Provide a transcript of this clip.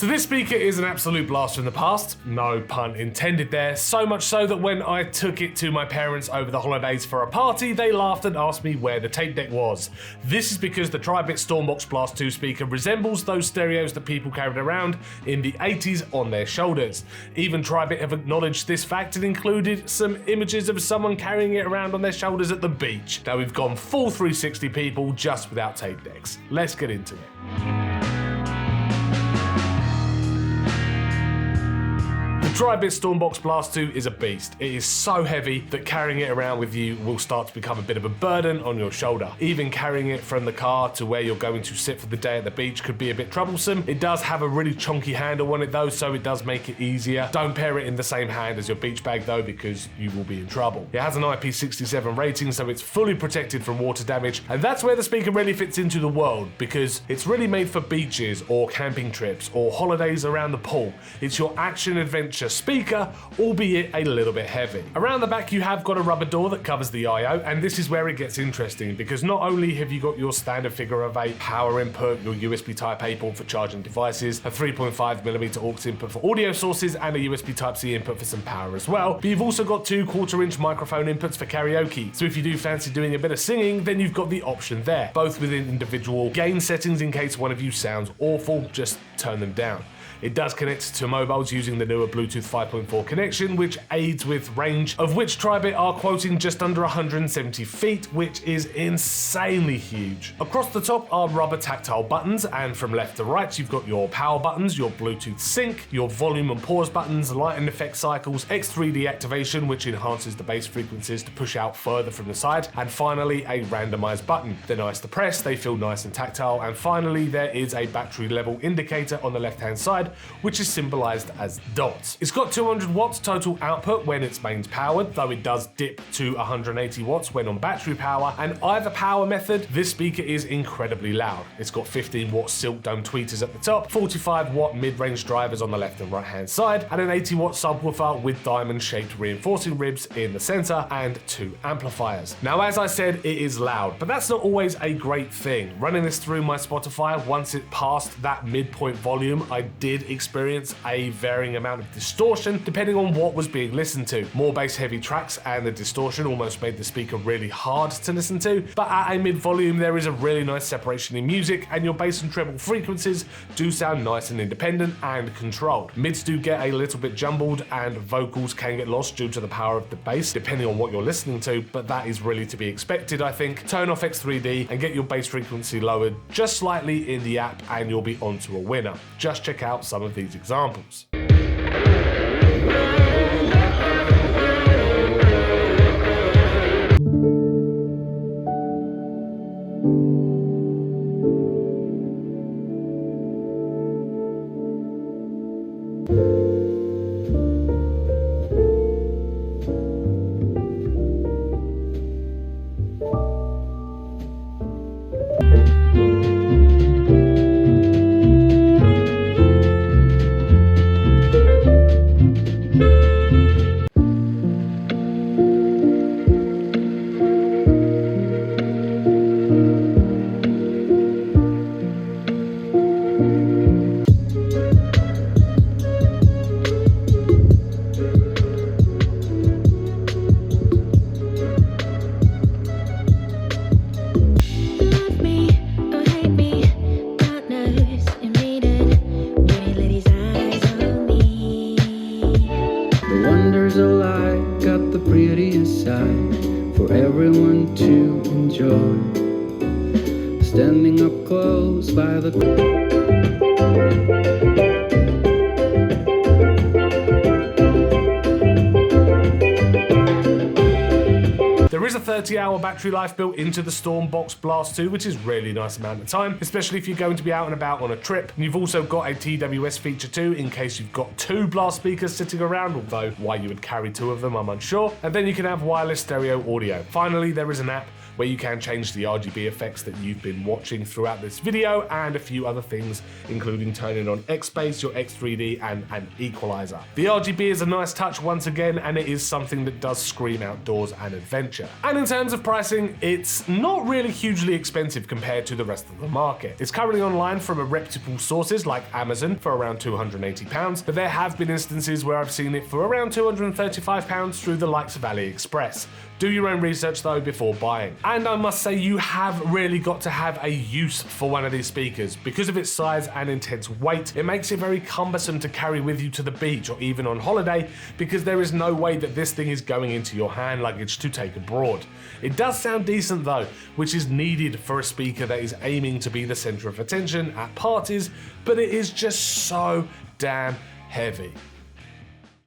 So this speaker is an absolute blast from the past, no pun intended there, so much so that when I took it to my parents over the holidays for a party, they laughed and asked me where the tape deck was. This is because the TRIBIT StormBox Blast 2 speaker resembles those stereos that people carried around in the 80s on their shoulders. Even TRIBIT have acknowledged this fact and included some images of someone carrying it around on their shoulders at the beach. Now we've gone full 360 people just without tape decks. Let's get into it. The TRIBIT StormBox Blast 2 is a beast. It is so heavy that carrying it around with you will start to become a bit of a burden on your shoulder. Even carrying it from the car to where you're going to sit for the day at the beach could be a bit troublesome. It does have a really chunky handle on it though, so it does make it easier. Don't pair it in the same hand as your beach bag though, because you will be in trouble. It has an IP67 rating, so it's fully protected from water damage, and that's where the speaker really fits into the world, because it's really made for beaches or camping trips or holidays around the pool. It's your action adventure speaker, albeit a little bit heavy. Around the back you have got a rubber door that covers the I/O, and this is where it gets interesting, because not only have you got your standard figure of 8 power input, your USB Type A port for charging devices, a 3.5mm aux input for audio sources, and a USB Type C input for some power as well, but you've also got 2 1/4-inch microphone inputs for karaoke, so if you do fancy doing a bit of singing, then you've got the option there, both within individual gain settings. In case one of you sounds awful, just turn them down. It does connect to mobiles using the newer Bluetooth 5.4 connection, which aids with range, of which TRIBIT are quoting just under 170 feet, which is insanely huge. Across the top are rubber tactile buttons, and from left to right you've got your power buttons, your Bluetooth sync, your volume and pause buttons, light and effect cycles, X3D activation, which enhances the bass frequencies to push out further from the side, and finally a randomize button. They're nice to press, they feel nice and tactile, and finally there is a battery level indicator on the left hand side, which is symbolized as dots. It's got 200 watts total output when it's mains powered, though it does dip to 180 watts when on battery power, and either power method, this speaker is incredibly loud. It's got 15 watt silk dome tweeters at the top, 45 watt mid-range drivers on the left and right hand side, and an 80 watt subwoofer with diamond shaped reinforcing ribs in the center, and 2 amplifiers. Now as I said, it is loud, but that's not always a great thing. Running this through my Spotify, once it passed that midpoint volume, I did experience a varying amount of distortion depending on what was being listened to. More bass heavy tracks and the distortion almost made the speaker really hard to listen to, but at a mid volume there is a really nice separation in music, and your bass and treble frequencies do sound nice and independent and controlled. Mids do get a little bit jumbled and vocals can get lost due to the power of the bass depending on what you're listening to, but that is really to be expected, I think. Turn off X3D and get your bass frequency lowered just slightly in the app and you'll be onto a winner. Just check out some of these examples. For everyone to enjoy, standing up close by the There is a 30-hour battery life built into the StormBox Blast 2, which is really nice amount of time, especially if you're going to be out and about on a trip. And you've also got a TWS feature too, in case you've got 2 Blast speakers sitting around, although why you would carry 2 of them, I'm unsure. And then you can have wireless stereo audio. Finally, there is an app where you can change the RGB effects that you've been watching throughout this video, and a few other things, including turning on X-Base, your X3D, and an equalizer. The RGB is a nice touch once again, and it is something that does scream outdoors and adventure. And in terms of pricing, it's not really hugely expensive compared to the rest of the market. It's currently online from reputable sources like Amazon for around £280, but there have been instances where I've seen it for around £235 through the likes of AliExpress. Do your own research though before buying. And I must say, you have really got to have a use for one of these speakers. Because of its size and intense weight, it makes it very cumbersome to carry with you to the beach or even on holiday, because there is no way that this thing is going into your hand luggage to take abroad. It does sound decent though, which is needed for a speaker that is aiming to be the center of attention at parties, but it is just so damn heavy.